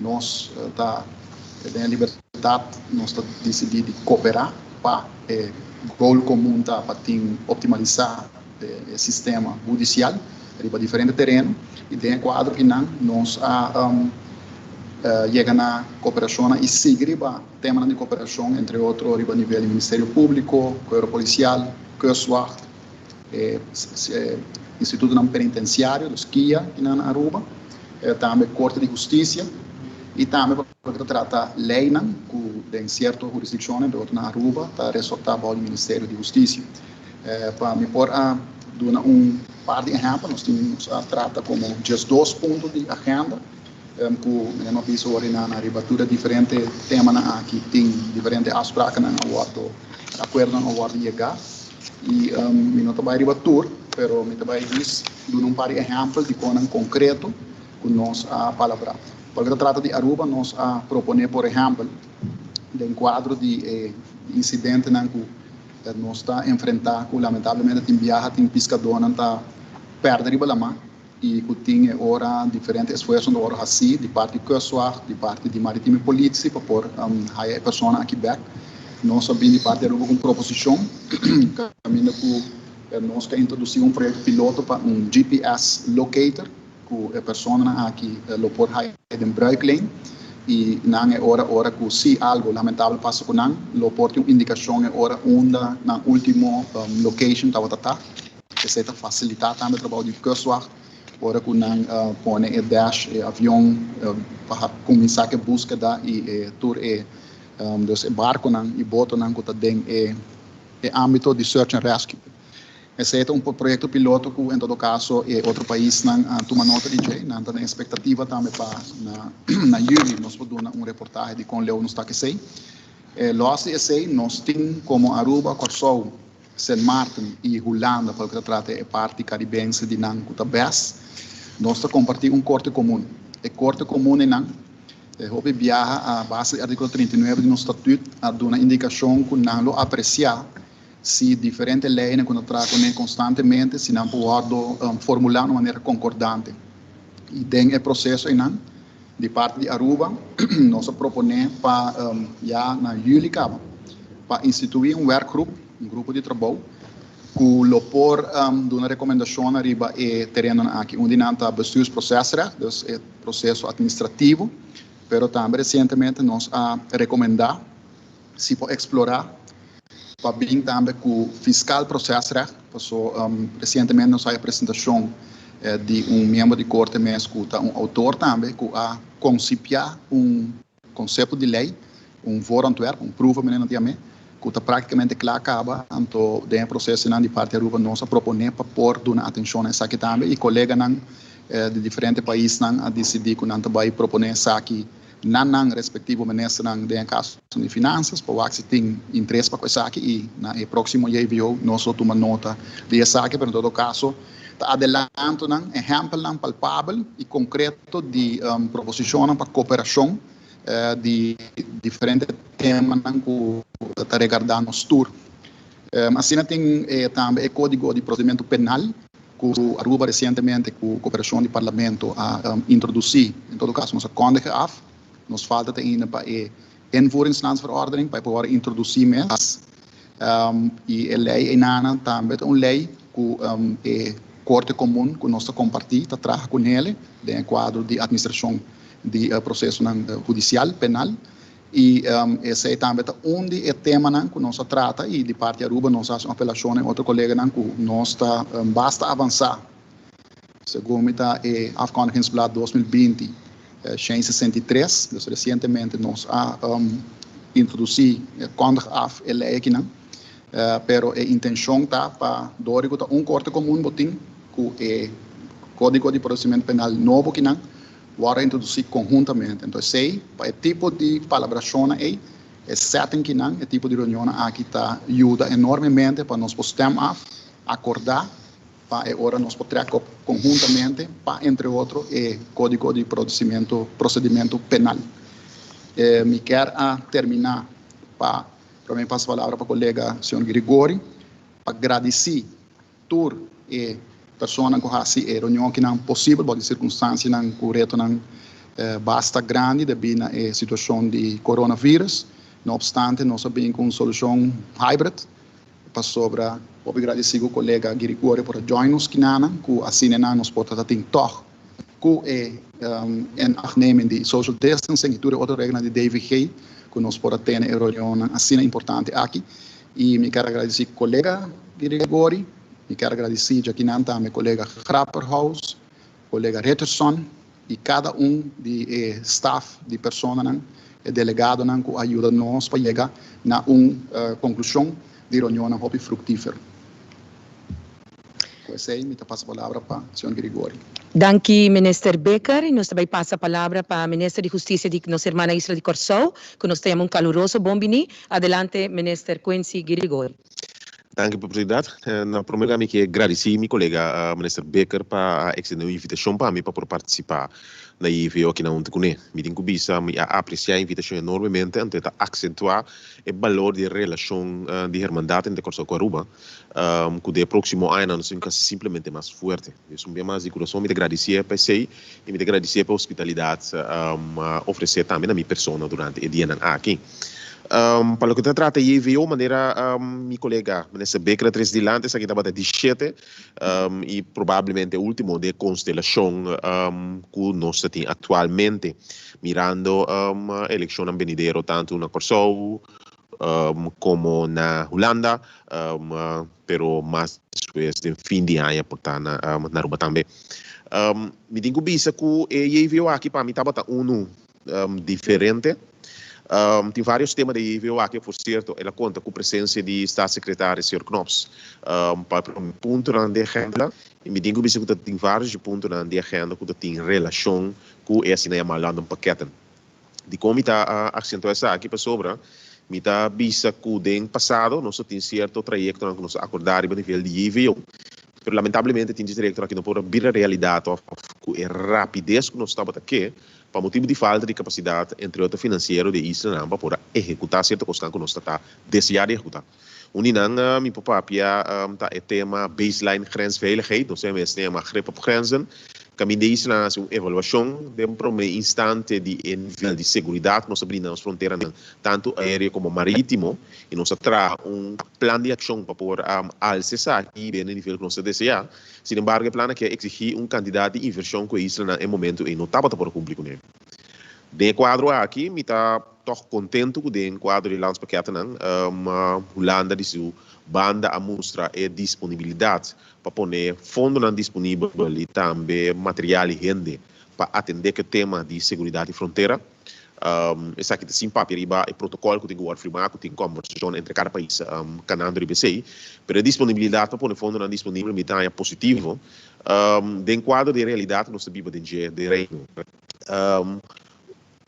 nós tem a liberdade, nós decidimos cooperar para o goal comum para optimizar o sistema judicial para diferentes terrenos e tem um quadro que nós chega na cooperação e seguir o tema de cooperação entre outros a nível do Ministério Público, Corpo Policial, Kustwacht, Instituto Penitenciário, dos KIA, na Aruba, também Corte de Justiça e também para tratar lei que em certas jurisdições na Aruba está resultado do Ministério da Justiça. Para me pôr dar par de exemplos, nós temos a tratar como 2 pontos de agenda, que nós vimos na ribatura diferentes temas aqui, tem diferentes aspectos na acordo na hora de chegar. E não está bem ribatur, mas me está bem diz um par de exemplos de coisas concreto que nós palavra. Porque trata de Aruba, nós propomos, por exemplo, um quadro de incidente que nós está enfrentando, que lamentavelmente tem viagem, tem pescador, está perdendo a mão e que tem ora diferentes esforços de hora assim, de parte de Kustwacht, de parte de Maritime Polícia, para pôr a pessoa aqui back. Nós sabemos de parte de Aruba com proposição, caminho que nós queremos introduzir projeto piloto para GPS locator, que a pessoa aqui lo pode fazer em Bruikleen e na hora que se algo lamentável passa com não, lo pode uma indicação hora onde na último location estava que se facilitar também o trabalho de Kustwacht, hora que não põe o dash avião para começar a busca e tour dos barco e boto que está dentro do âmbito de search and rescue. Esse é projeto piloto que, em todo caso, outro país toma nota de jeito, não tem expectativa também para na julho nós podemos reportagem de como Leo nos está que sei. Nós temos como Aruba, Corsou, Saint Martin e Holanda, para que trata a parte caribense de Nankuta Bes, nós compartilhamos corte comum. O corte comum é houve viaja a base do artigo 39 do nosso estatuto a dar uma indicação que não apreciar se diferentes leis quando tratam constantemente se não pode formular de maneira concordante e tem o processo de parte de Aruba nós proponemos para já na julho para instituir workgroup, grupo de trabalho que lo por de uma recomendação arriba e terreno aqui onde não está bestuursprocesso, dus é processo administrativo, pero também recentemente nós recomendar se pode explorar para bem também com o fiscal processo, passou recentemente nós a apresentação de membro de corte mesmo, autor também que concipiar conceito de lei, voluntário, prova menino que está praticamente claro acaba, então tem processo de parte da Aruba nós proponer para pôr uma atenção nessa aqui também e colegas de diferentes países a decidir que não vai proponer essa aqui não respectivo ministro de caso de finanças para ver se tem interesse para isso aqui e na próximo dia nós tomamos nota de essa aqui, mas em todo caso está adelante exemplo palpável e concreto de proposição para cooperação de diferentes temas que está regardando o tour. Assim tem também o Código de Procedimento Penal que Aruba recentemente com a cooperação do Parlamento a introduzir, em todo caso nós kondigen af. Nos falta ainda para a invoeringslandsverordening para poder introduzir mais. E a lei é também uma lei que é corte comum que nós compartilhamos, trabalha com ele, dentro do quadro de administração de processo judicial, penal. E esse é também onde é tema que nós trata e de parte de Aruba nós fazemos uma apelação a outro colega que nós basta avançar. Segundo o Afkondigingsblad 2020, 163, dus recentemente nós introduzido af a lei aqui, pero a intenção está para dar corte comum botim que o Código de Procedimento Penal novo que vai introduzir conjuntamente. Então, sei para o tipo de palabração aí, é setting que o tipo de reunião aqui está ajuda enormemente para nós podermos acordar para agora nós podemos conjuntamente para, entre outros, o Código de Procedimento Penal. Me quero terminar para mim passar a palavra para o colega senhor Grigori para agradecer por a pessoa que faz a reunião que não é possível por circunstâncias que o reto basta grande devido à situação de coronavírus. Não obstante, nós sabemos com uma solução híbrida para sobre o agradecer ao colega Grigori por join-nos que assim nós podemos ter toch que en afnemen de social distancing e toda outra regra de DVG que nós podemos ter na reunião assim importante aqui. E me quero agradecer ao colega Grigori, me quero agradecer aqui também colega Grapperhaus, colega Retterson e cada de staff de pessoas delegado que ajuda nós para chegar na conclusão de reunião fructífera. Pues aí, me passo a palavra para o senhor Grigori. Danke, Minister Becker. E nós também passa a palavra para o Ministro de Justiça de nossa irmã Isla de Corsou, que nós temos caloroso bom-vindo. Adelante, Minister Quincy Grigori. Dank u, president. Na primeira vez que agradecer meu colega, Minister Becker, para a invitação para mim para participar na IVO aqui na Untecune. Me tenho que apreciar a invitação enormemente, para acentuar o valor de relação de hermandade entre Corsou e Aruba, que o próximo ano nós temos simplesmente mais forte. Isso é mais de coração, me agradecer para você e me agradecer pela hospitalidade oferecer também a minha pessoa durante o dia aqui. Para o que se trata de IVO, maneira meu colega, Minister Becker, três de antes, aqui estava 17, e provavelmente o último de constelação que nós temos atualmente, mirando a eleição em Benidero, tanto na Corsou como na Holanda, pero mais después de fim de ano, portanto, na Aruba também. Me digo que o IVO aqui para mim estava diferente. Tem vários temas de IVO aqui, por certo, ela conta com a presença de Estado-Secretário, Sr. Knops, para um ponto na agenda, e me digo que tem vários pontos na agenda que tem relação com esse malando paquete. De como está acentuar essa aqui para sobre, me está vista que o ano passado, nós temos certo trajeto que nós acordamos a nível de IVO, mas lamentavelmente tem direito que não pode vir a realidade com a rapidez que nós estamos aqui, para motivo de falta de capacidade, entre outros financeiros de Isla, para poder executar certa questão que nós está desejando executar. Uninang, meu papia, tá o tema baseline grensveiligheid, nós temos tema grip op grenzen. Caminho de Isla é uma avaliação de um primeiro instante de nível de segurança que nós abrimos nas fronteiras, tanto aéreo como marítimo, e nós traz plano de ação para poder alcançar aqui bem no nível que nós desejamos. Sin embargo, o plano que exigir candidato de inversão com a Isla no momento e não estava para cumprir com ele. De quadro aqui, me está toch contente com o quadro de landspaquete, Holanda de sua banda a mostrar a disponibilidade para pôr fundo disponível e também material e rende para atender o tema de segurança e fronteira. Essa aqui tem papel e protocolo que tem que firmar, que tem conversação entre cada país, Canadá e BC, mas a disponibilidade para pôr fundo disponível é positivo. De quadro de realidade, nós sabemos de reino.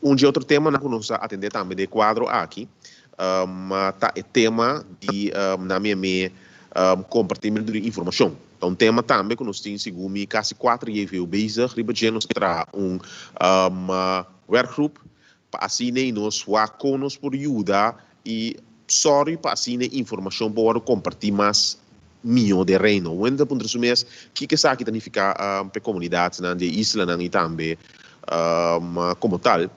Outro tema que nós atender também de quadro aqui, tá o tema de na minha compartilhamento de informação. Então, tema também que nós temos segundo quase 4 anos bezig, nós terá workgroup para assim nós nós por ajuda e sorry para assim informação para compartilhar mais melhor de reino. Onde por isso mesmo que isso aqui significa para comunidades na de Isla e também como tal.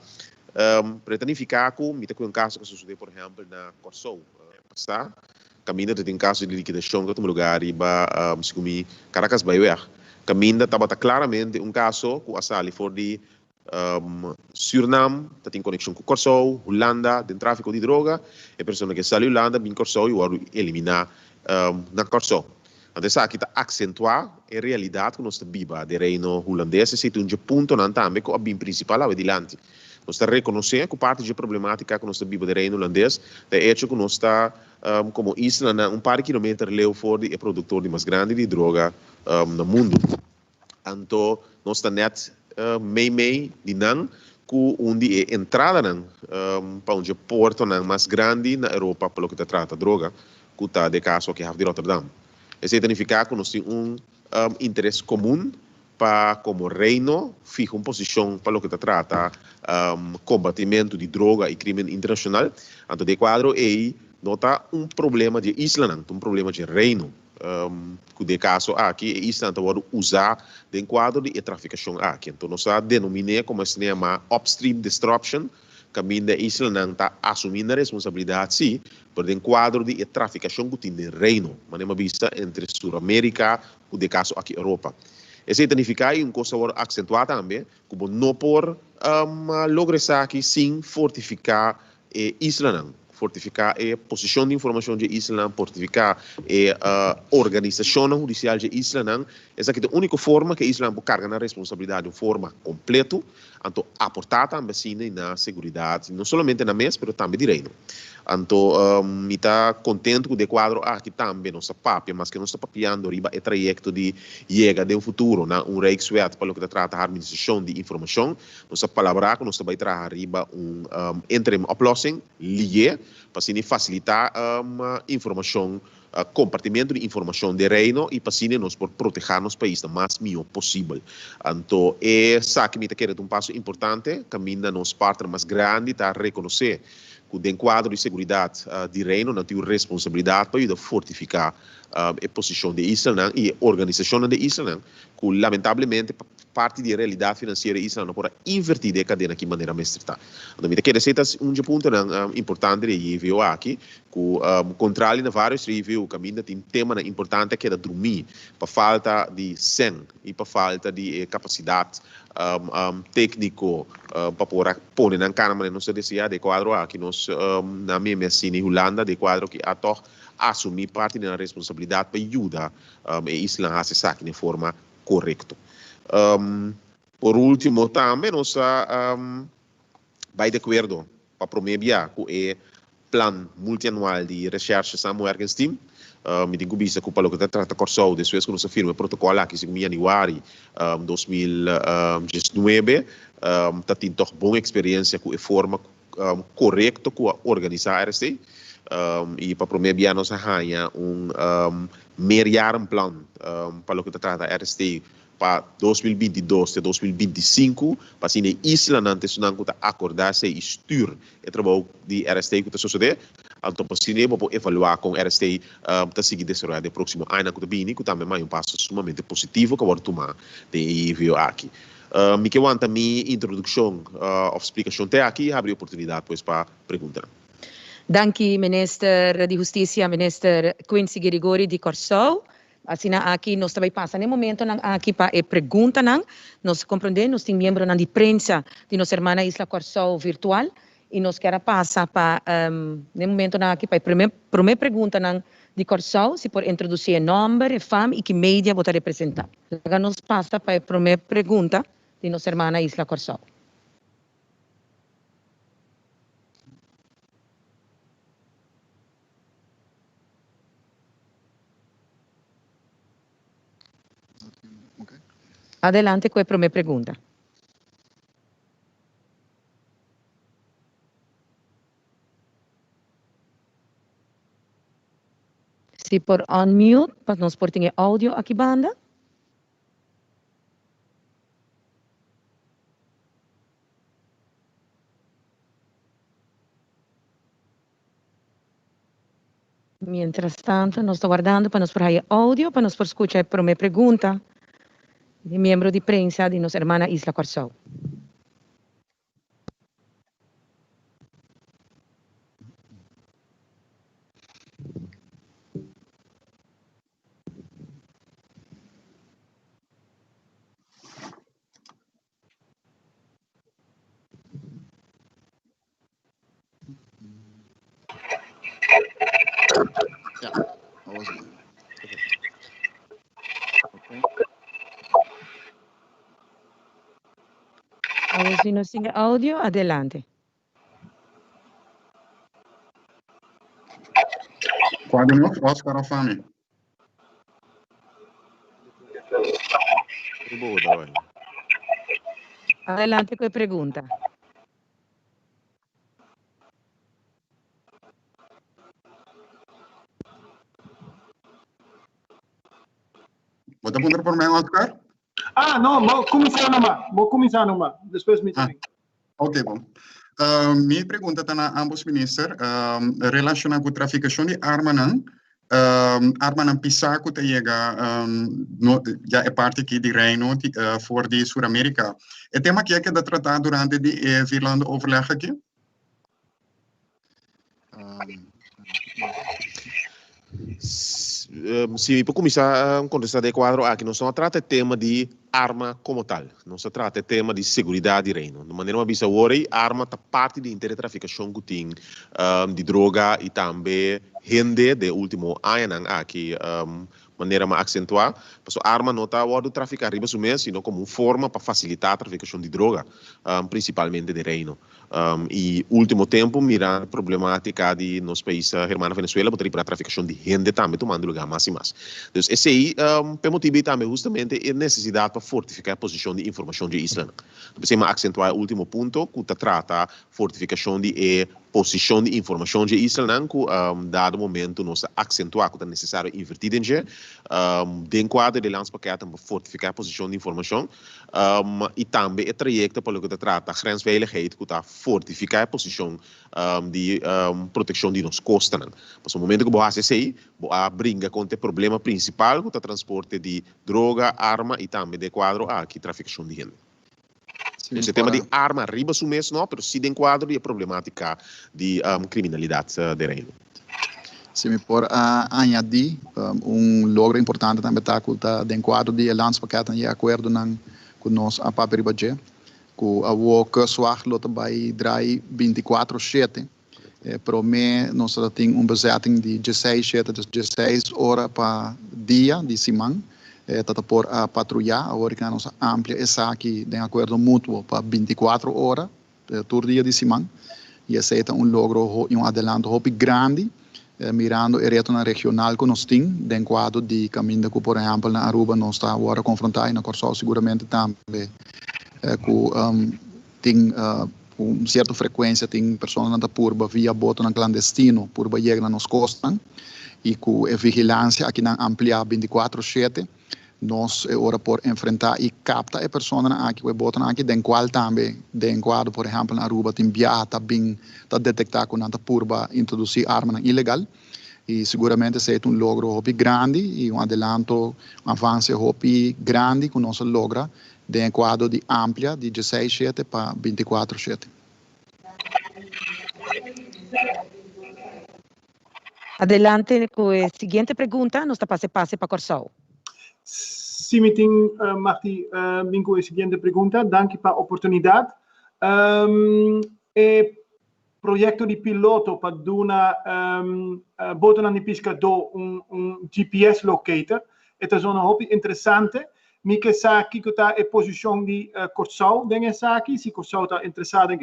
Para significar que me tem um caso que sucedeu, por exemplo, na Corsou, passar caminho de um caso de liquidação que tem lugar e segundo Caracas Baywer, caminho estava claramente um caso que a sali for de Suriname, tem conexão com Corsou, Holanda, tem tráfico de droga, e a pessoa que saiu Holanda, vem Corsou e vai eliminar na Corsou. Então, isso aqui está acentuar a realidade que nós vivemos de reino holandês, e é um ponto também que é bem principal lá adiante. Nós estamos reconhecendo que parte da problemática que nós vivemos de reino holandês é hecho que nós está como Isla, par de quilômetros leu fora de produtor de mais grande de droga no mundo. Então, nós estamos net meio de não que onde é entrada para onde porto mais grande na Europa pelo que trata droga, que está de caso que de Rotterdam. Isso significa que nós temos interesse comum para como reino fica uma posição para o que trata combatimento de droga e crime internacional. Então, de quadro aí nota problema de Isla, um problema de reino. de caso aqui, Island pode usar dentro quadro de traficação aqui. Então, nós denominamos como se chama upstream disruption, caminho de Island está assumindo a responsabilidade, sim, por dentro quadro de traficação que tem no reino, mas é uma vista entre Sul-América e de caso aqui Europa. Isso significa que coisa vai acentuar também, como não por lograr aqui sim fortificar Island, fortificar a posição de informação de Island, fortificar a organização judicial de Island. Essa é a única forma que Island pode carregar na responsabilidade de forma completa, então aportar também na segurança, não somente na mesa, mas também de reino. Então, me está contente com o quadro aqui também, nossa papia, mas que nós estamos papiando riba o trajeto de chega de um futuro, na Rijkswet, para o que trata a harmonização de informação. Nossa palavra, nós estamos trazer riba interim oplossing, lié, para facilitar informação, compartimento de informação de reino e para nós por proteger nosso país o mais melhor possível. Então, essa que me está querendo passo importante, caminha nos partners mais grande, está a reconhecer que o quadro de segurança de reino não tem responsabilidade para ajudar a fortificar a posição de Island e a organização de Island, que lamentavelmente parte da realidade financeira de Island não pode invertir a cadena de maneira mais estrita. Então, me quero dizer ponto importante de review aqui, que contrário na vários reviews, caminho tem tema importante que é dormir, para falta de sen e para falta de capacidade técnico para pôr na câmara, não se decide de quadro aqui, nós na minha cine Holanda, de quadro que a assumir parte da responsabilidade para ajudar a Island a se sacar de forma correta. Por último, também nós vai de acordo para promover o plano multianual de recherche Samuel Ergenstein. Me digo bisa que para o que trata Corsou, depois que nós firma o protocolo aqui em januário 2019, está tendo boa experiência com a forma correta com a organizar a RST. E para promover nós ganha meio plano para o que trata a RST para 2022 e 2025, para assim a Island antes não está acordar-se e esturar o trabalho de RST que está sucedendo. Então, para assim vamos evaluar com RST para seguir desenvolvendo o próximo ano que também é um passo sumamente positivo que vamos tomar de envio aqui. Me que want também introdução ou explicação até aqui, abre oportunidade depois para perguntar. Danke, Minister de Justiça, Minister Quincy Grigori de Corsou. Assim, aqui nós também passamos no momento aqui para a pergunta, nós compreendemos, nós temos membros de prensa de nossa irmã Isla Corsou virtual e nós queremos passar para no momento aqui para a primeira pergunta de Corsou, se por introduzir o nome, a fama e que mídia vota representar. Agora nós passa para a primeira pergunta de nossa irmã Isla Corsou. Adelante com a primeira pergunta. Se por unmute, para nós por ter áudio aqui banda. Mientras tanto, nós estamos guardando para nós por aí áudio, para nós por escutar a primeira pergunta de membro de prensa de nossa irmã Isla Corsou. Se não tem áudio, adelante. Quadro não, Oscar Alfame. Adelante com a pergunta. Pode apontar por mim, Oscar? Não, vou começar numa. Depois me diga. Ok, bom. Minha pergunta está na ambos ministros relacionada com a traficação de armas Arma ng Pisaco te llega já é parte aqui de Reino voor de Sul-Amerika. Het tema que é que tratado durante de Virlande overleg aqui? Se para começar a contestar de quadro aqui, não se trata de tema de arma como tal, não se trata de tema de segurança de reino. De maneira mais bisa hoje, arma está parte de intertraficação que tem de droga e também rende de último ano aqui maneira mais acentuar, porque a arma não está a traficar riba sumes, sino como uma forma para facilitar a traficação de droga, principalmente de reino. E último tempo mirando a problemática de nos países hermana Venezuela para a traficação de rende também tomando lugar mais e mais. Então esse aí é motivo também justamente a necessidade para fortificar a posição de informação de Islândia. Você mais acentuar o último ponto que trata fortificação de posição de informação de Islândia que dado momento nós acentuar que é necessário invertir em de quadro de landspaket para fortificar a posição de informação e também o trajeto para o que trata a grensveiligheid que está fortificar a posição de proteção de nos costas. Mas no momento que você sei, brinca com o problema principal que é o transporte de droga, arma e também de quadro aqui traficação de gente. Esse tema de arma arriba su mês não, mas sim de quadro de problemática de criminalidade de reino. Se me por añadir logro importante também está de quadro de landspaket e acordo com nós a paperibaje que a work swag lota bij draai 24/7 para mim nós temos bezetting de 16 horas para dia de semana tata por a patrulhar agora que nós amplia essa aqui de acordo mútuo para 24 horas todo dia de semana e esse é logro e adelanto hopi grande mirando o retorno regional que nós temos de quadro de caminho que por exemplo na Aruba nós está agora confrontar e na Corsol seguramente também tem com certa frequência tem pessoas na purba via boto na clandestino purba chega nos costas e com a vigilância aqui na amplia 24/7 nós ora por enfrentar e capta a pessoa aqui o boto aqui den qual também den quadro por exemplo na Aruba tem viaja bem tá detectar com na purba introduzir arma ilegal e seguramente se é logro hobby grande e adelanto avanço hobby grande que nós logra de quadro de amplia de 16/7 para 24/7. Adelante com a seguinte pergunta, nós passe para Corsol. Sim, meeting, Marti, vim com a seguinte pergunta. Danke para a oportunidade. Projeto de piloto para dar boten aan de pescador GPS locator. Het is een hobby interessante. Mieke saki que está em posição de Corsol, dengue saki, se Corsol está interessado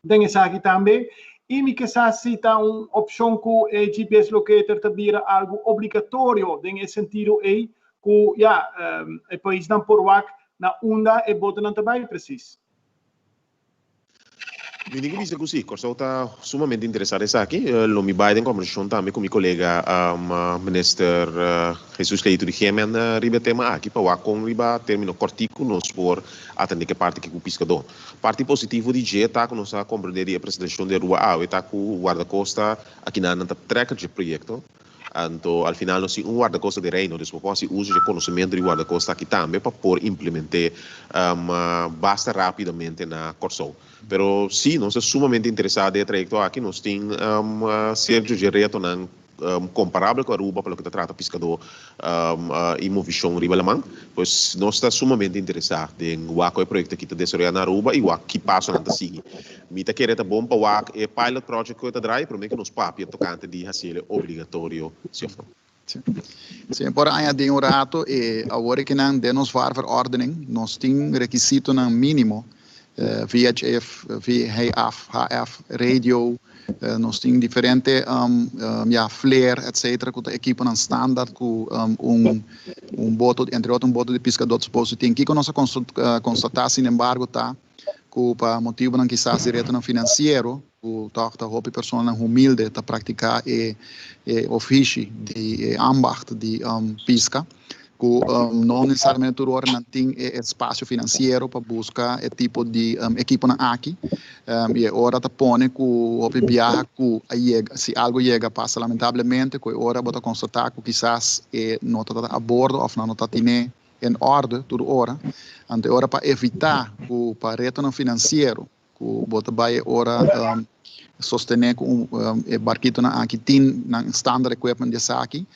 dengue saki também. E Mieke saki está opção que o GPS locator te vira algo obrigatório, dengue sentido aí que o país não por wak na onda e boten aan também precies. Eu digo isso que sim, Corsol está sumamente interessado nisso aqui. Eu me baio em conversação também com meu colega, minister Jesus Leito de Gemen, riba tema aqui para o com riba termino cortico nos por atender que parte que o pescador. Parte positivo de G tá com nossa compreender a apresentação de rua A, está com o guarda-costa aqui na treca de projeto. Então, al final, nós temos guarda-costa de reino, depois se usa o conhecimento de guarda-costa aqui também para poder implementar basta rapidamente na Corsol. Pero sim, nós estamos sumamente interessados em trajeto aqui, nós temos certo de retorno comparável com a Aruba, pelo que trata pescador e movição riba alemã, pois nós estamos sumamente interessados em o projeto que está desenvolvendo na Aruba e o que passa na seguir. Mita querer tá bom para o pilot project que está drive, para mim que nos papi tocante de fazer obrigatório, sim. Sim, por añadir rato e agora que não de nos verordening, nós temos requisito no mínimo VHF, VHF, HF, radio. Nós temos diferentes flare, etc. Que equipa um standard com boto, entre outros boto de pescador disposto. Tem que nós constatar, sin embargo, tá que para motivo não quizás direto no financeiro, o torta hobby pessoa humilde tá praticar ofício de ambacht de pesca, não necessariamente tudo hora não tem espaço financeiro para buscar esse tipo de equipo aqui. E agora está pondo que o viaja se algo chega passa lamentavelmente, que agora bota constatar que quizás não está a bordo ou não está em ordem toda hora. Então agora para evitar que para retorno financeiro, que bota vai agora sostener que barquito aqui tem standard equipment desse aqui.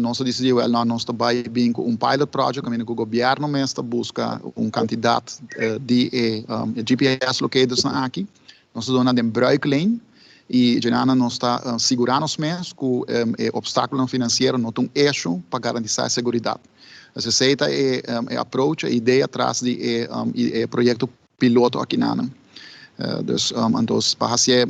Nós decidimos, nós trabalhamos bem com pilot project, que o governo mesmo busca candidato de GPS locators aqui. Nós damos um bruiklijn e já nós está segurando mesmo que o obstáculo financeiro não tem eixo para garantir a segurança. Essa é a approach, a ideia atrás do projeto piloto aqui na então, para fazer,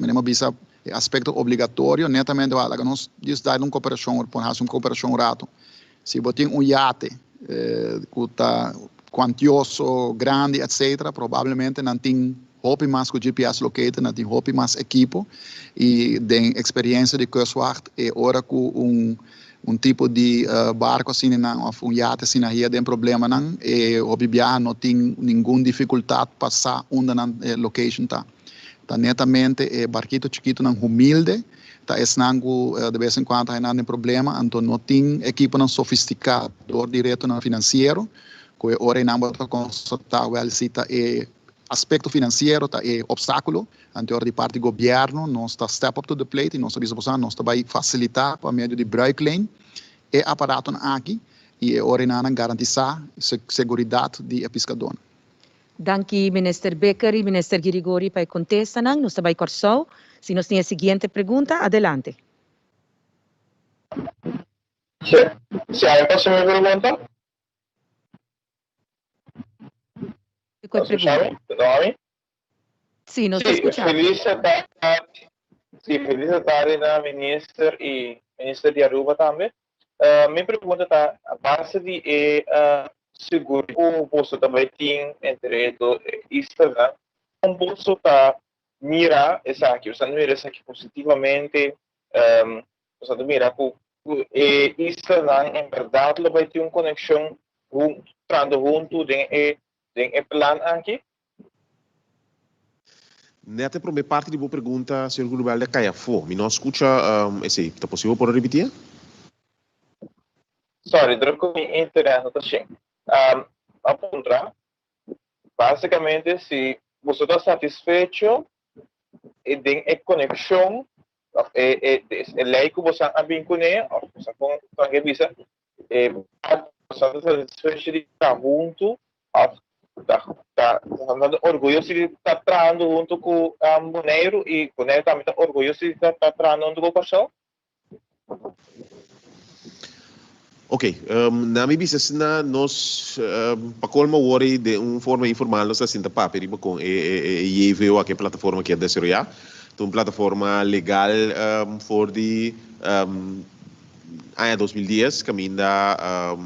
aspecto obrigatório, netamente, nós damos uma cooperação, por uma cooperação rato. Se você tem iate que está quantioso, grande, etc., provavelmente não tem roupa mais que GPS locator, não tem roupa mais equipo, e tem experiência de Kustwacht, e ora com tipo de barco assim, ou iate assim, aí tem problema, não, e o viajar não tem nenhuma dificuldade para passar onde na location está. Tá netamente barquito chiquito não humilde, tá esnango de vez em quando aí não tem problema, então não tem equipo não sofisticado direto não financeiro, que ora não pode constatar se tá aspecto financeiro tá obstáculo, então de parte do governo nós está step up to the plate e nós nós vai facilitar por meio de bruiklijn e aparato aqui e ora não garantir segurança de pescador. Danke, Minister Becker e Minister Girigori, para contestar. Nós também Corsou. Se nós temos a seguinte pergunta, adelante. Se há próxima pergunta? Qual pergunta? Sim, nós escutamos. Feliz tarde na Minister e Minister de Aruba também. Minha pergunta está a base de seguro o bolso também tem entre isto, né? O bolso está mira essa aqui, você mira essa aqui positivamente, você mira que isto, né? Em verdade, vai ter uma conexão trando junto de plano aqui. Nessa primeira parte de boa pergunta, Sr. Gurubal de Caiafó, me não escuta, é possível por repetir? Sorry, troco minha internet, não está cheio. Apontar, basicamente, se você está satisfeito e tem a conexão, lei que você está bem com ele, você com a revista, você está satisfeito de estar junto, está orgulhoso de estar trabalhando junto com o Boneiro e o Boneiro também está orgulhoso de estar trabalhando junto com o Corsou? Ok, na minha visão, nós, para colmo worry de uma forma informal, nós estamos a papel com veio aqui plataforma que é desarrollada, uma plataforma legal for de ano 2010, que ainda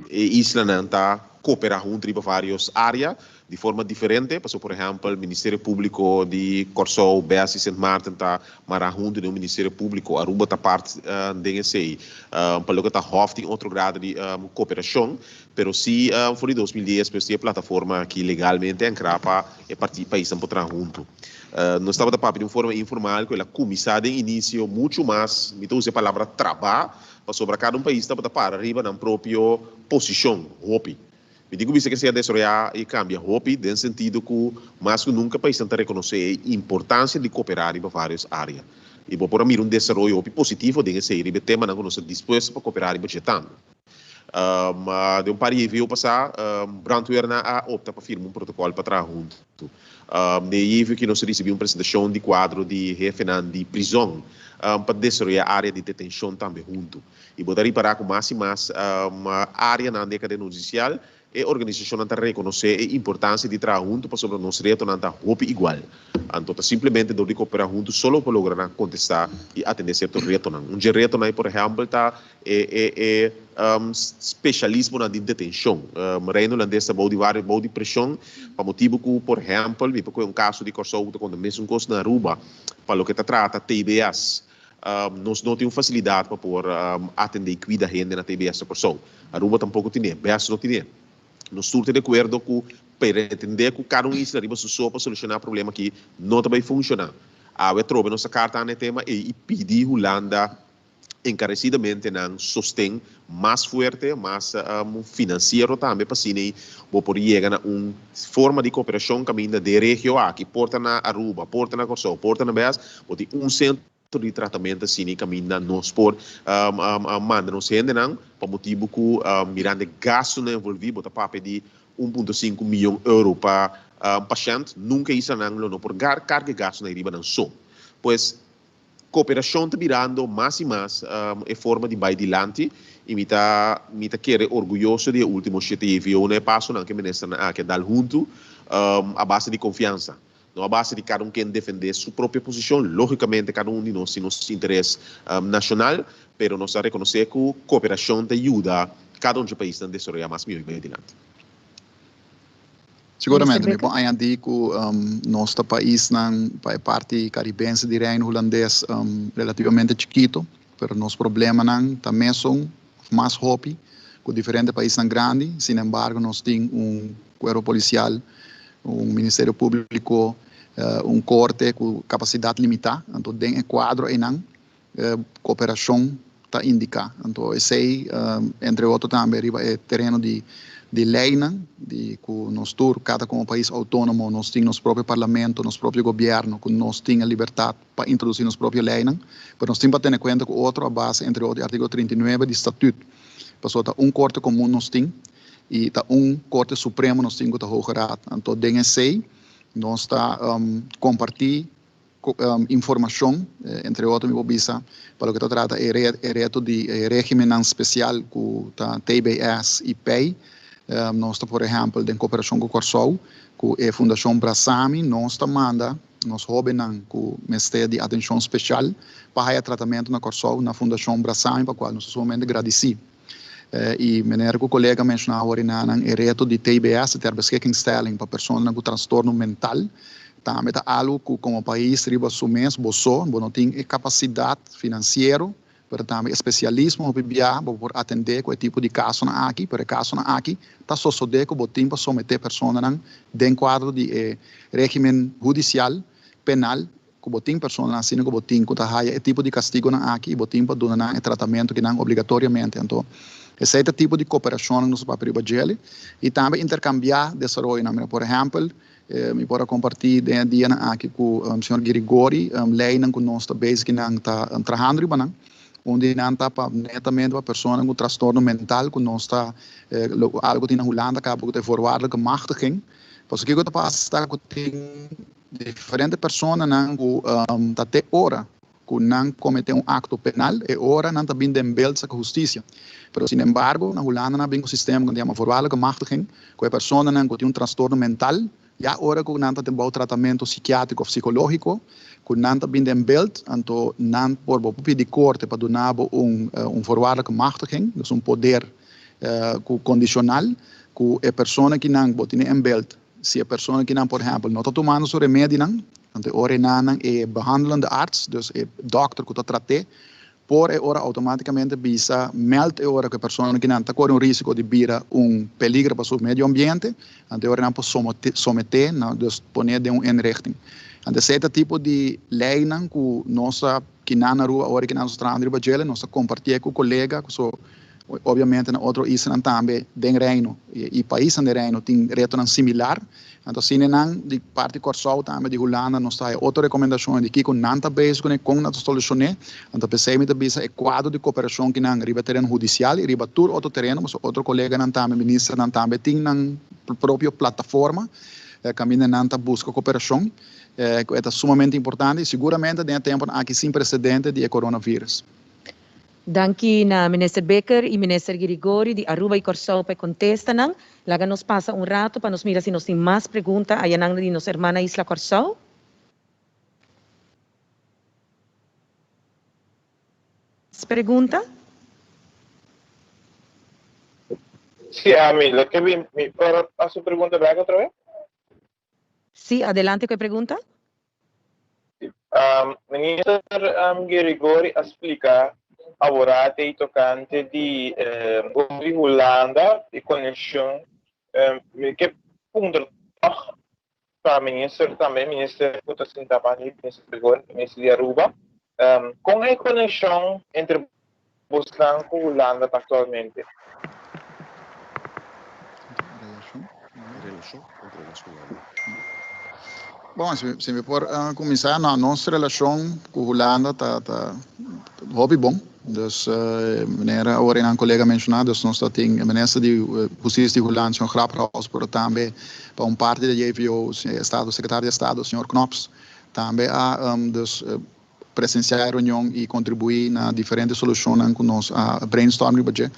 isla não está cooperar junto em várias áreas de forma diferente, por exemplo, o Ministério Público de Corsou, BS e Sint Maarten está marcar junto no Ministério Público, Aruba está parte desse, pelo que está Hof tem outro grado de cooperação, mas se for 2010, pues tem a plataforma que legalmente encrapa e partir país para trás junto. Nós estamos a de uma forma informal, que ela começou de início muito mais, me usa a palavra trabalho, sobre cada país estava para arriba na própria posição, hopi. Me digo que se desarrollar e cambia hopi, no sentido que mais que nunca o país tenta reconhecer a importância de cooperar em várias áreas. E por mim um desenvolvimento hopi positivo deve ser o tema que nós estamos dispostos para cooperar e budgetando. De um par de anos passar, Brandweer opta para firmar um protocolo para trás junto. De que nós recebemos uma apresentação de quadro de refinante de prisão para desenvolver a área de detenção também junto. E poderia parar com mais e mais uma área na década judicial e a organização não reconhecer a importância de trabalhar junto para sobre nosso reto não estar igual. Então, simplesmente de cooperar junto só para lograr contestar e atender certo reto. Um reto, por exemplo, está especialismo na detenção. Reino holandesa bom de pressão, para motivo que, por exemplo, um caso de Corsou com o mesmo caso na Aruba, para o que trata TBS. nós não temos facilidade para poder atender e cuidar da gente na TBS da Corsou. Aruba tampouco tem, BS não tem. Nós estamos de acordo com para entender que cada isla arriba só para solucionar o problema que não vai funcionar. A trobe nossa carta no tema e pedir Holanda encarecidamente não sostém mais forte, mais financeiro também para assim poder chegar a uma forma de cooperação caminho de região aqui, porta na Aruba, porta na Corsou, porta na BS, pode centro de tratamento assim caminho nós por manda nos gente não para motivo que mirando gasto não envolvido, botar para pedir 1,5 milhão de euros para paciente, nunca isso não por carga gasto na riba não só. Pois cooperação está virando mais e mais em forma de vai adiante e me está orgulhoso de último CTV ou passo que ministra que dá junto a base de confiança, não a base de cada quem defender sua própria posição, logicamente cada de nós tem nosso interesse nacional, pero nós reconhecer que a cooperação te ajuda cada dos países a desenvolver mais e mais adiante. Seguramente, me bom añadir que nosso país é parte caribense de reino holandês relativamente chiquito, mas nosso problema também são mais hobby que diferentes países grandes. Sin embargo, nós temos cuerpo policial, ministério público, corte com capacidade limitada. Então, dentro do quadro cooperação está indicar. Então, esse entre outros também é terreno de lei, de que nós cada como país autônomo, nós temos nosso próprio parlamento, nosso próprio governo, que nós temos a liberdade para introduzir nossa própria lei, mas nós temos que ter em conta que outro a base, entre outros, artigo 39 do Estatuto. Passou a corte comum nós temos e corte supremo nós temos que está Hoge Então, dentro nós está compartilhando informação, entre outros, para o que trata de regime especial que está TBS e PEI. Nós, por exemplo, em cooperação com o Corsou, com a Fundação Brasami, nós manda, nós roubamos com o Ministério de Atenção Especial para o tratamento na Corsou, na Fundação Brasami, para a qual nós somos agradecidos. E maneira que o colega mencionou agora, é reto de TBS, ter beschikkingsstelling para pessoas com transtorno mental, também é algo que como país riba sumens, não tem capacidade financeira, para também especialismo para atender com tipo de caso aqui, para caso aqui, está só que o botim para someter pessoas dentro do quadro de regime judicial, penal, que o botim pessoas assim que o botim que está é tipo de castigo aqui, botim para dar tratamento que não obrigatoriamente. Então, esse é o tipo de cooperação nos papéis de e também intercambiar desenvolvimento. Por exemplo, me pode compartilhar dentro dia aqui com o senhor Grigori, lei que nós está basic está trabalhando onde não está netamente para pessoas com transtorno mental, que não está algo que na Holanda acaba de forward que machtiging, porque o que está passando que tem diferentes pessoas que até hora que não cometem acto penal e hora não está bem em beleza com justiça. Pero sin embargo, na Holanda não tem um sistema que chama forward que machtiging, que a pessoa que tem tratorno mental, já hora que não está tendo tratamento psiquiátrico ou psicológico, que não está bem em beleza, então não por pedir corte para dar forward que machtiging, é poder condicional, que a pessoa que não tem em beleza, se a pessoa que não, por exemplo, não está tomando seu remédio, então hora não é behandelende arts, dus é doctor que está tratando, por hora automaticamente bisa melda hora que a pessoa que não corre risco de vir peligro para o meio ambiente, então hora não pode someter, dus poner de inrichting. Então esse tipo de lei que nós que na rua hora que nós estamos trabalhando, nós compartilhamos com o colega, obviamente na outro isla também do reino e país do reino tem retorno similar. Então, se não, de parte Corsou também de Holanda, nós temos outra recomendação de que não está bem com a solução. Então, pensei que é quadro de cooperação que não riba terreno judicial e riba todo outro terreno, mas outro colega não também, ministro não também, tem na própria plataforma, caminho não está busca cooperação, que é sumamente importante e seguramente tem tempo aqui sem precedente de coronavírus. Danke na Minister Becker e Minister Grigori de Aruba e Corsou para contestar. Laga nos passa rato para nos mirar se nos tem mais perguntas aí na de nossa irmã Isla Corsou. Pergunta? Sí, Amila, que me para a sua pergunta branca outra vez? Sí, adelante com a pergunta. Minister Grigori explica agora tem tocante de Holanda e conexão que ponto para minister também minister Puta Sintapani, minister Grigori, minister de Aruba com a conexão entre Boston e Holanda atualmente. Bom, se me for começar na nossa relação com a Holanda, tá hobby bom. Dus meneer Oren, een collega mencionado, dus nós tem a ministra de Justiça de Holanda, senhor Grapperhaus, por também para parte da JVO, Estado, secretário de Estado, senhor Knops, também a presenciar a reunião e contribuir na diferentes soluções com nós a brainstorming budget.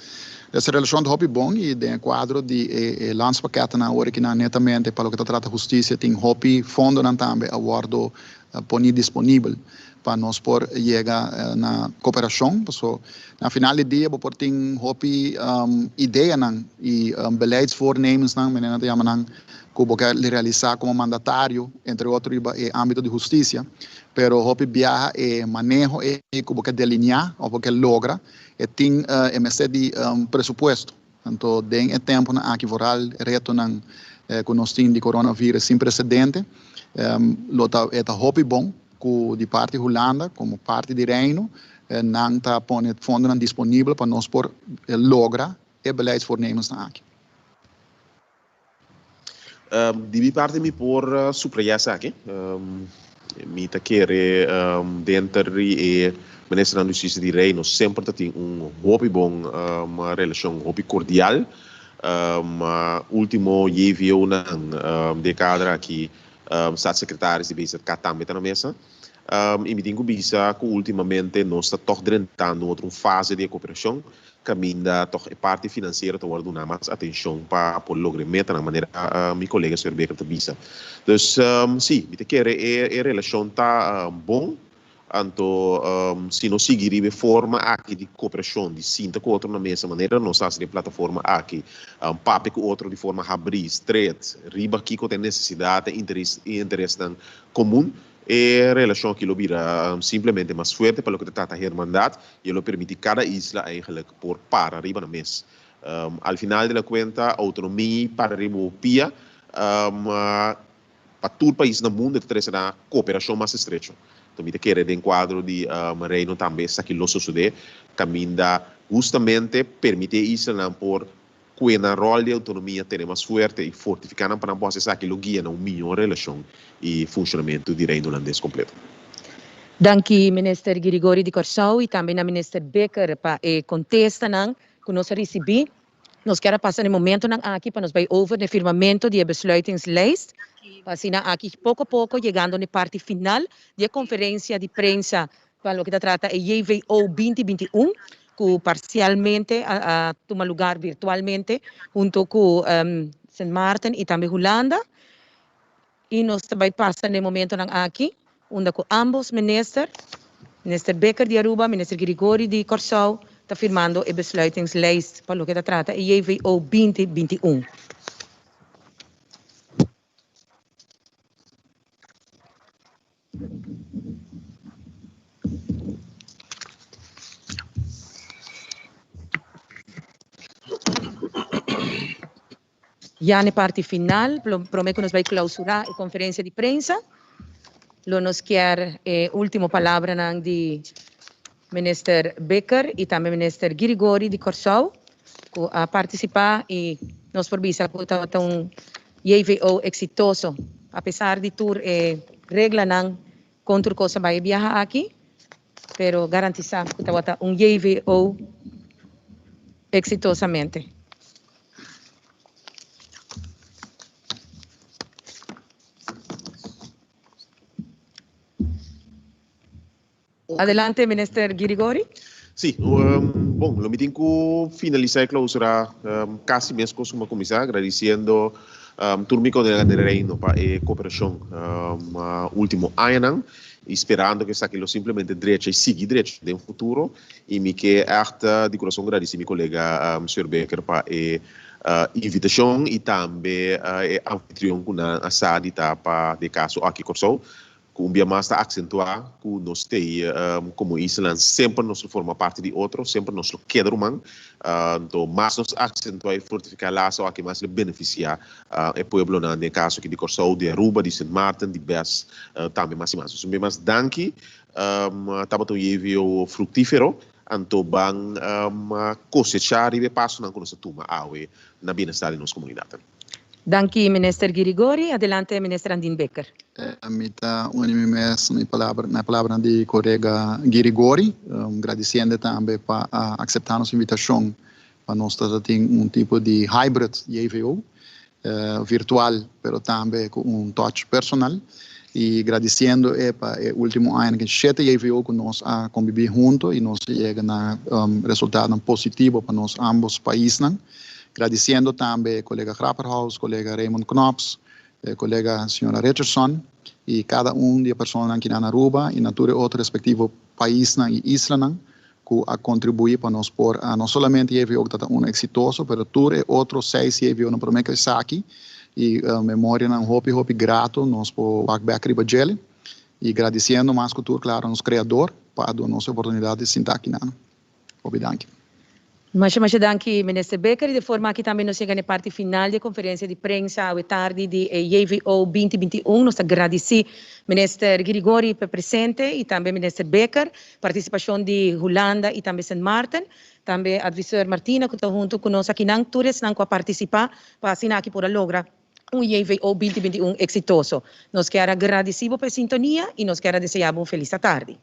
Essa relação de hobby bom e de quadro de landspaketten na hora que netamente para o que trata justiça tem hobby fundo também a guardo poni disponível para nós por chegar na cooperação, porque na final do dia por tem hobby ideia e beleidsvoornemens menina te chama que realizar como mandatário entre outros em âmbito de justiça, pero hobby viaja e manejo e como que delinear ou porque logra e tem MSC de presupuesto. Então, tem tempo na aqui voral reto com nós tem de coronavírus sem precedente. É hobby bom que de parte Holanda como parte de Reino não está pondo fundo disponível para nós por logra e beleidsvoornemens na aqui. De minha parte, me por supraiar aqui. Me tá querer dentro e ministro da Justiça de Reino sempre tem hobby bom, uma relação hobby cordial. Último JVO na decada aqui staatssecretaris de bezig também na mesa. E me digo bisa que ultimamente nós está toch drentando outra fase de cooperação. Caminha toch a parte financeira está guardando mais atenção para por lograr meta na maneira meu colega Sr. Becker está bisa. Dus sim, me quer a relação tá bom. Então, se nós seguir a forma aqui de cooperação, de sinta com outro na mesma maneira, nós estamos de plataforma aqui, papo com outro de forma abrir, estreita, riba aqui com a necessidade e interesse comum, e a relação que vira simplesmente mais forte para o que trata a hermandade e ele permite cada isla eigenlijk por para riba na mesa. Al final de la conta, autonomia para riba pia, para todo o país no mundo, interessa na cooperação mais estreita. Também quer de enquadro de Reino também está aqui losso sude caminha justamente permite isso não por que na rol de autonomia ter mais forte e fortificar para não poder aqui lo guia na melhor relação e funcionamento do Reino holandês completo. Danke minister Grigori de Corsau e também a minister Becker para contesta não que nós recebi. Nós queremos passar no momento aqui para nós vai over no firmamento de besluitingslijst. Assim, aqui pouco a pouco, chegando na parte final da conferência de prensa para o que trata a JVO 2021, que parcialmente toma lugar virtualmente, junto com St. Maarten e também Holanda. E nós também passamos no momento aqui, onde com ambos minister Becker de Aruba, minister Grigori de Corsau, está firmando a besluitingslijst para o que trata a JVO 2021. Já na parte final, prometo que nós vamos clausurar a conferência de prensa. Nós quer a última palavra de minister Becker e também minister Grigori de Corsau a participar e nós forbisa que está JVO exitoso, apesar de tur regla não contra cosa vai viajar aqui, pero garantizar que está JVO exitosamente. Adelante, minister Grigori. Sim, bom, lo meeting que finalizar a clausura casi mesmo como começar, agradecendo turmico de Reino para a cooperação último ano, esperando que aquilo simplesmente direito e seguir direito no futuro, e me que echt de coração agradecer meu colega Sr. Becker para a invitação e também a anfitrião com a sala para de caso aqui Corsau. Cumbia mais está acentuar que nós tem como Island sempre nós forma parte de outro, sempre nós queda humano, então mais nós acentuar e fortificar lá só que mais beneficiar o povo no caso que de Corsou, de Aruba, de St. Martin, de Bess, também mais e mais. So, mas danke, estava tão o frutífero, então bang cosechar e passo na nossa turma na bem-estar de nossa comunidade. Danke, Minister Girigori. Adelante, Minister Andin Becker. Mita unimi mes na palavra de colega Girigori, agradecendo também para aceitar nossa invitação para nós ter tipo de hybrid EVO, virtual, pero também com touch personal. E agradecendo para o último ano que 7 EVO que nós conviver juntos e nós chega na resultado positivo para nós ambos países. Agradecendo também colega Grapperhaus, colega Raymond Knops, colega senhora Richardson e cada de pessoas aqui na Aruba e na outro respectivo país e isla que a contribuir para nós por não somente EVO que está exitoso, mas tudo outros 6 EVO no primeiro que está aqui e memória não hopi grato nós por back ribagele e agradecendo mais que tudo claro nos criador para a nossa oportunidade de sentar aqui na. Obrigado. Mas danke, Minister Becker. De forma que também nós chegamos na parte final da conferência de prensa à tarde de EVO 2021. Nós agradecemos Minister Girigori por presente e também Minister Becker, participação de Holanda e também St. Martin. Também advisor Martina, que está junto com nós aqui na Tures, não a participar, para assinar aqui por logra EVO 2021 exitoso. Nós queremos agradecer pela sintonia e nós queremos desejar uma feliz tarde.